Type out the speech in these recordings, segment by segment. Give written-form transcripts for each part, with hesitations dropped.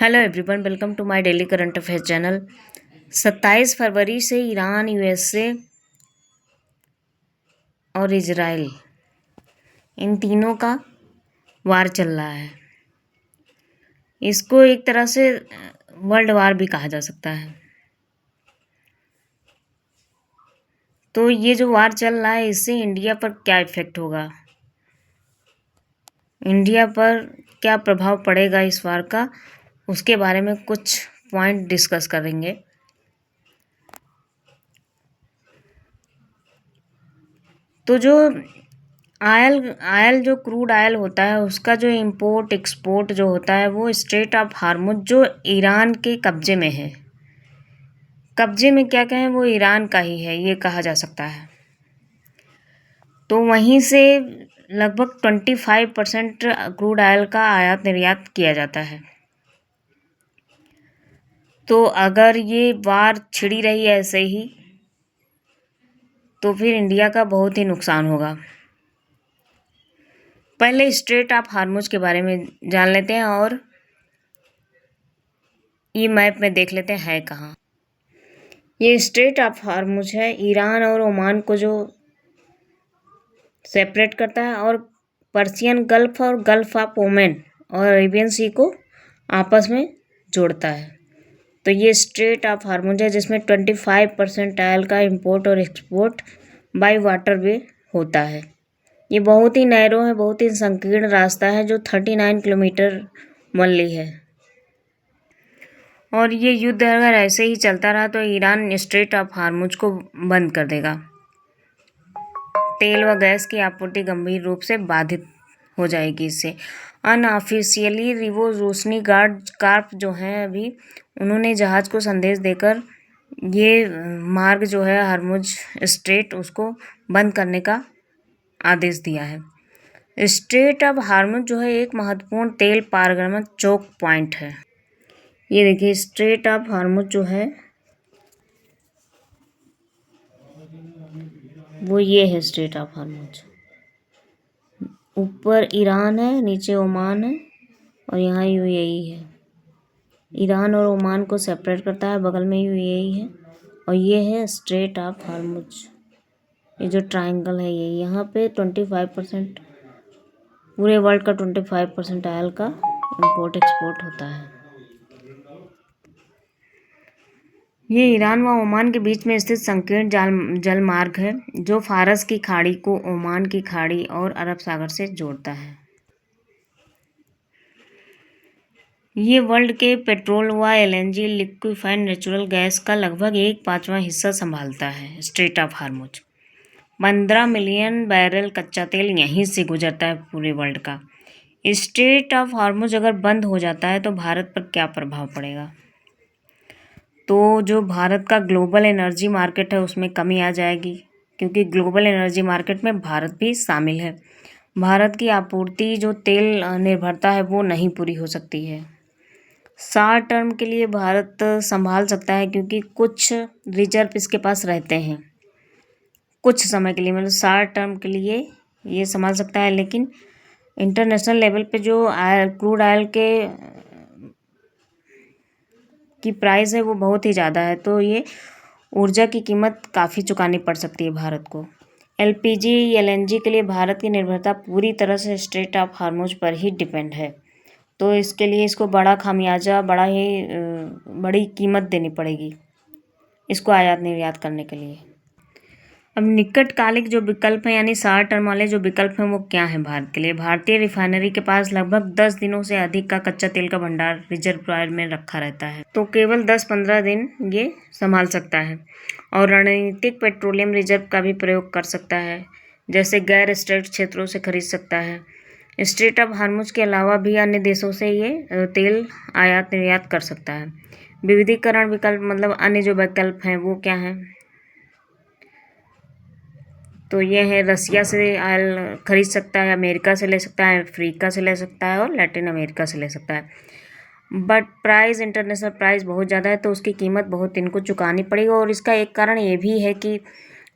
Hello everyone, welcome to my daily current affair channel. 27 फरवरी से Iran, USA और Israel, इन तीनों का वार चल रहा है। इसको एक तरह से वर्ल्ड वार भी कहा जा सकता है। तो ये जो वार चल रहा है, इससे इंडिया पर क्या इफेक्ट होगा, इंडिया पर क्या प्रभाव पड़ेगा इस वार का, उसके बारे में कुछ पॉइंट डिस्कस करेंगे। तो जो आयल जो क्रूड आयल होता है, उसका जो इंपोर्ट एक्सपोर्ट जो होता है, वो स्ट्रेट ऑफ हार्मुज जो ईरान के कब्जे में है, कब्जे में क्या कहें, वो ईरान का ही है, ये कहा जा सकता है। तो वहीं से लगभग 25% क्रूड आयल का आयात निर्यात किया जाता है। तो अगर ये वार छिड़ी रही है ऐसे ही, तो फिर इंडिया का बहुत ही नुकसान होगा। पहले स्ट्रेट ऑफ हार्मुज के बारे में जान लेते हैं और ये मैप में देख लेते हैं है कहाँ। ये स्ट्रेट ऑफ हार्मुज है, ईरान और ओमान को जो सेपरेट करता है, और पर्सियन गल्फ और गल्फ ऑफ ओमान और अरेबियन सी को आपस में जोड़ता है। तो ये स्ट्रेट ऑफ हार्मुज है, जिसमें 25% ऑयल का इंपोर्ट और एक्सपोर्ट बाय वाटर वे होता है। ये बहुत ही नैरो है, बहुत ही संकीर्ण रास्ता है, जो 39 किलोमीटर मल्ली है। और ये युद्ध अगर ऐसे ही चलता रहा तो ईरान स्ट्रेट ऑफ हार्मुज को बंद कर देगा। तेल व गैस की आपूर्ति गंभीर रूप से बाधित हो जाएगी इससे। अनऑफिशियली रिवो रोशनी गार्ड कार्प जो हैं, अभी उन्होंने जहाज को संदेश देकर ये मार्ग जो है हार्मुज स्ट्रेट, उसको बंद करने का आदेश दिया है। स्ट्रेट ऑफ हार्मुज जो है एक महत्वपूर्ण तेल पारगमन चोक पॉइंट है। ये देखिए, स्ट्रेट ऑफ हार्मुज जो है वो ये है स्ट्रेट ऑफ हार्मुज। ऊपर ईरान है, नीचे ओमान है और यहाँ यूएई है। ईरान और ओमान को सेपरेट करता है, बगल में यूएई है और ये है स्ट्रेट ऑफ हार्मुज। ये जो ट्रायंगल है, ये यहाँ पे 25%, पूरे वर्ल्ड का 25% ऑयल का इंपोर्ट एक्सपोर्ट होता है। ये ईरान व ओमान के बीच में स्थित संकीर्ण जल मार्ग है, जो फारस की खाड़ी को ओमान की खाड़ी और अरब सागर से जोड़ता है। ये वर्ल्ड के पेट्रोल व एलएनजी लिक्विफाइड नेचुरल गैस का लगभग 1/5 हिस्सा संभालता है। Straight of Hormuz 15 million barrel कच्चा तेल यहीं से गुजरता है पूरे वर्ल्ड का। स्ट्रेट ऑफ हार्मुज अगर बंद हो जाता है तो भारत पर क्या प्रभाव पड़ेगा? तो जो भारत का ग्लोबल एनर्जी मार्केट है, उसमें कमी आ जाएगी, क्योंकि ग्लोबल एनर्जी मार्केट में भारत भी शामिल है। भारत की आपूर्ति जो तेल निर्भरता है, वो नहीं पूरी हो सकती है। शॉर्ट टर्म के लिए भारत संभाल सकता है, क्योंकि कुछ रिजर्व इसके पास रहते हैं कुछ समय के लिए, मतलब शॉर्ट टर्म के लिए ये संभाल सकता है। लेकिन इंटरनेशनल लेवल पे जो क्रूड ऑयल की प्राइस है, वो बहुत ही ज़्यादा है, तो ये ऊर्जा की कीमत काफ़ी चुकानी पड़ सकती है भारत को। एलपीजी एलएनजी के लिए भारत की निर्भरता पूरी तरह से स्ट्रेट ऑफ हार्मुज पर ही डिपेंड है। तो इसके लिए इसको बड़ा खामियाजा, बड़ी कीमत देनी पड़ेगी इसको आयात निर्यात करने के लिए। अब निकटकालिक जो विकल्प हैं, यानी शॉर्ट टर्म वाले जो विकल्प हैं, वो क्या हैं भारत के लिए? भारतीय रिफाइनरी के पास लगभग 10 दिनों से अधिक का कच्चा तेल का भंडार रिजर्वायर में रखा रहता है, तो केवल 10-15 दिन ये संभाल सकता है। और रणनीतिक पेट्रोलियम रिजर्व का भी प्रयोग कर सकता है, जैसे गैर स्टेट क्षेत्रों से खरीद सकता है। स्ट्रेट ऑफ हार्मुज के अलावा भी अन्य देशों से ये तेल आयात निर्यात कर सकता है। विविधीकरण विकल्प, मतलब अन्य जो विकल्प हैं वो क्या हैं? तो ये है, रसिया से ऑयल खरीद सकता है, अमेरिका से ले सकता है, अफ्रीका से ले सकता है और लैटिन अमेरिका से ले सकता है। बट प्राइस, इंटरनेशनल प्राइस बहुत ज़्यादा है, तो उसकी कीमत बहुत इनको चुकानी पड़ेगी। और इसका एक कारण ये भी है कि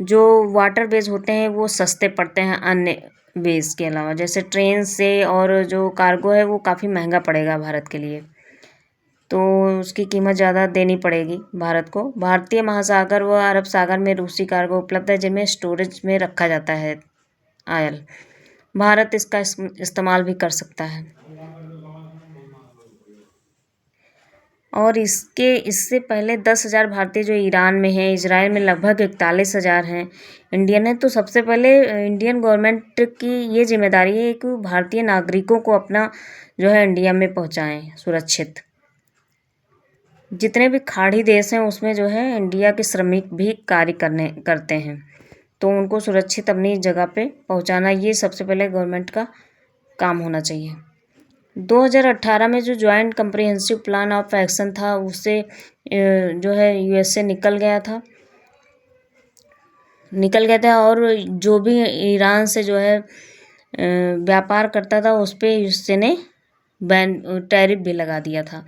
जो वाटर वेज होते हैं वो सस्ते पड़ते हैं अन्य वेज के अलावा, जैसे ट्रेन से, और जो कार्गो है वो काफ़ी महंगा पड़ेगा भारत के लिए। तो उसकी कीमत ज़्यादा देनी पड़ेगी भारत को। भारतीय महासागर व अरब सागर में रूसी कार्गो उपलब्ध है जिनमें स्टोरेज में रखा जाता है ऑयल। भारत इसका इस्तेमाल भी कर सकता है। और इससे पहले 10,000 भारतीय जो ईरान में है, इजराइल में लगभग 41,000 हैं, इंडियन है। तो सबसे पहले इंडियन गवर्नमेंट की ये जिम्मेदारी है कि भारतीय नागरिकों को अपना जो है इंडिया में पहुंचाएं सुरक्षित। जितने भी खाड़ी देश हैं उसमें जो है इंडिया के श्रमिक भी कार्य करते हैं, तो उनको सुरक्षित अपनी जगह पे पहुंचाना ये सबसे पहले गवर्नमेंट का काम होना चाहिए। 2018 में जो joint comprehensive plan of action था उससे जो है यूएसए निकल गया था और जो भी ईरान से जो है व्यापार करता था उस पर यूएसए ने टैरिफ भी लगा दिया था।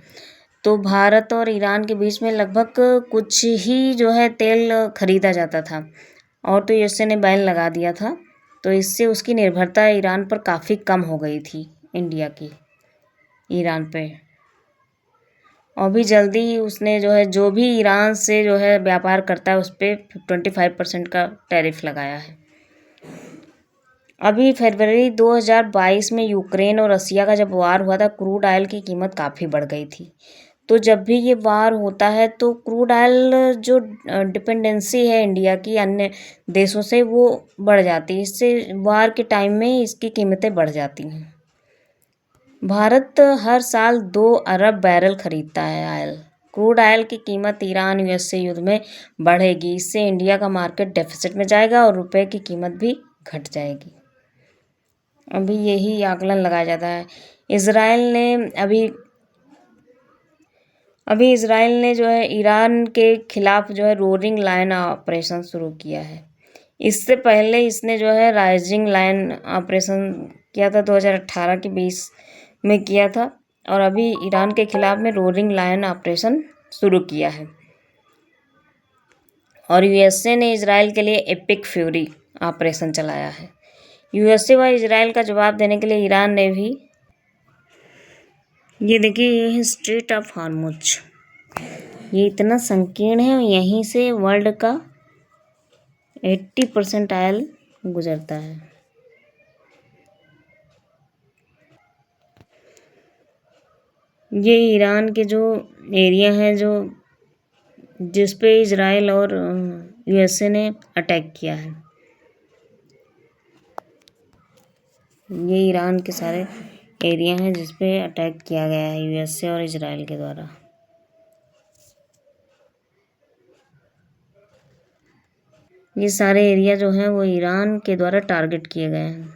तो भारत और ईरान के बीच में लगभग कुछ ही जो है तेल खरीदा जाता था और तो यूएसए ने बैन लगा दिया था। तो इससे उसकी निर्भरता ईरान पर काफ़ी कम हो गई थी, इंडिया की ईरान पे। और भी जल्दी ही उसने जो है जो भी ईरान से जो है व्यापार करता है उस पर 25% का टैरिफ लगाया है। अभी फरवरी 2022 में यूक्रेन और रसिया का जब वार हुआ था, क्रूड ऑयल की कीमत काफ़ी बढ़ गई थी। तो जब भी ये वार होता है तो क्रूड ऑयल जो डिपेंडेंसी है इंडिया की अन्य देशों से वो बढ़ जाती है। इससे वार के टाइम में इसकी कीमतें बढ़ जाती हैं। भारत हर साल 2 अरब बैरल खरीदता है ऑयल। क्रूड ऑयल की कीमत ईरान यूएसए युद्ध में बढ़ेगी। इससे इंडिया का मार्केट डेफिसिट में जाएगा और रुपए की कीमत भी घट जाएगी। अभी यही आकलन लगाया जाता है। इजराइल ने जो है ईरान के खिलाफ जो है रोरिंग लायन ऑपरेशन शुरू किया है। इससे पहले इसने जो है राइजिंग लायन ऑपरेशन किया था 2018 के 20 में किया था और अभी ईरान के खिलाफ में रोरिंग लायन ऑपरेशन शुरू किया है। और यूएसए ने इजराइल के लिए एपिक फ्यूरी ऑपरेशन चलाया है। यूएसए व इजराइल का जवाब देने के लिए ईरान ने भी ये देखिए ये है स्ट्रेट ऑफ हॉर्मुज। ये इतना संकीर्ण है, यहीं से वर्ल्ड का 80% ऑयल गुजरता है। ये ईरान के जो एरिया हैं जो जिस पे इजराइल और यूएसए ने अटैक किया है, ये ईरान के सारे एरिया हैं जिस पे अटैक किया गया है यूएसए और इजराइल के द्वारा। ये सारे एरिया जो हैं वो ईरान के द्वारा टारगेट किए गए हैं।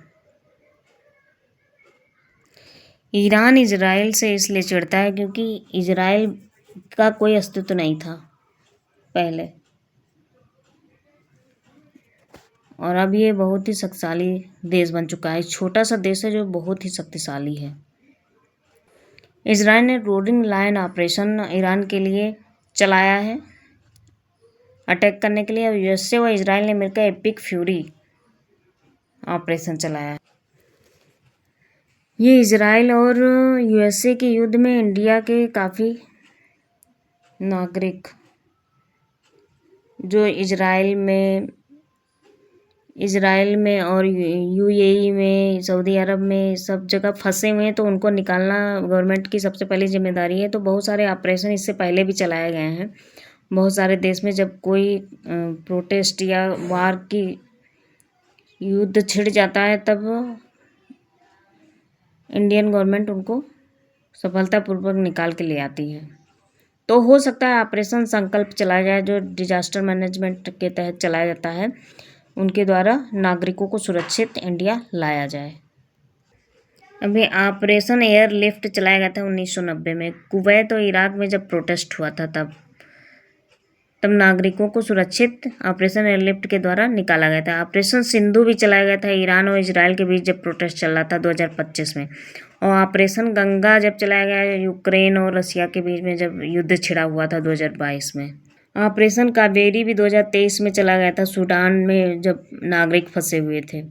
ईरान इजराइल से इसलिए चिढ़ता है क्योंकि इजराइल का कोई अस्तित्व नहीं था पहले, और अब ये बहुत ही शक्तिशाली देश बन चुका है। छोटा सा देश है जो बहुत ही शक्तिशाली है। इजराइल ने रोरिंग लायन ऑपरेशन ईरान के लिए चलाया है अटैक करने के लिए, और यूएसए व इजराइल ने मिलकर एपिक फ्यूरी ऑपरेशन चलाया है। ये इजराइल और यूएसए के युद्ध में इंडिया के काफ़ी नागरिक जो इजराइल में और यूएई में, सऊदी अरब में सब जगह फंसे हुए हैं, तो उनको निकालना गवर्नमेंट की सबसे पहली जिम्मेदारी है। तो बहुत सारे ऑपरेशन इससे पहले भी चलाए गए हैं बहुत सारे देश में। जब कोई प्रोटेस्ट या वार की युद्ध छिड़ जाता है तब इंडियन गवर्नमेंट उनको सफलतापूर्वक निकाल के ले आती है। तो हो सकता है ऑपरेशन संकल्प चलाया जाए जो डिजास्टर मैनेजमेंट के तहत चलाया जाता है, उनके द्वारा नागरिकों को सुरक्षित इंडिया लाया जाए। अभी ऑपरेशन एयरलिफ्ट चलाया गया था 1990 में कुवैत और इराक में जब प्रोटेस्ट हुआ था तब नागरिकों को सुरक्षित ऑपरेशन एयरलिफ्ट के द्वारा निकाला गया था। ऑपरेशन सिंधु भी चलाया गया था ईरान और इजराइल के बीच जब प्रोटेस्ट चल रहा था 2025 में, और ऑपरेशन गंगा जब चलाया गया यूक्रेन और रसिया के बीच में जब युद्ध छिड़ा हुआ था 2022 में। ऑपरेशन कावेरी भी 2023 में चला गया था सूडान में जब नागरिक फंसे हुए थे,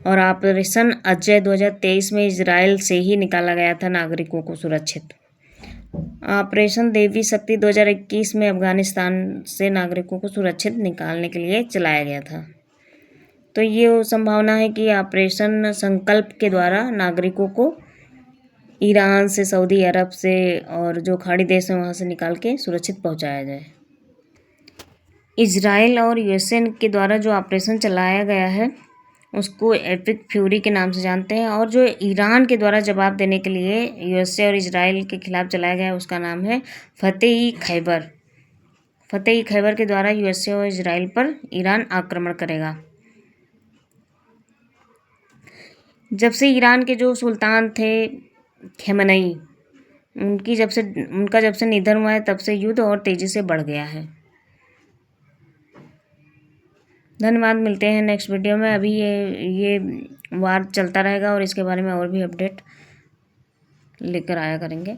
और ऑपरेशन अजय 2023 में इजराइल से ही निकाला गया था नागरिकों को सुरक्षित। ऑपरेशन देवी शक्ति 2021 में अफगानिस्तान से नागरिकों को सुरक्षित निकालने के लिए चलाया गया था। तो ये संभावना है कि ऑपरेशन संकल्प के द्वारा नागरिकों को ईरान से, सऊदी अरब से और जो खाड़ी देश हैं वहाँ से निकाल के सुरक्षित पहुँचाया जाए। इजराइल और यूएसए के द्वारा जो ऑपरेशन चलाया गया है उसको एपिक फ्यूरी के नाम से जानते हैं, और जो ईरान के द्वारा जवाब देने के लिए यूएसए और इजराइल के खिलाफ चलाया गया है उसका नाम है फतेह-ई खैबर। फतेह-ई खैबर के द्वारा यूएसए और इजराइल पर ईरान आक्रमण करेगा। जब से ईरान के जो सुल्तान थे खमेनेई, उनका जब से निधन हुआ है तब से युद्ध और तेज़ी से बढ़ गया है। धन्यवाद, मिलते हैं नेक्स्ट वीडियो में। अभी ये वार चलता रहेगा और इसके बारे में और भी अपडेट लेकर आया करेंगे।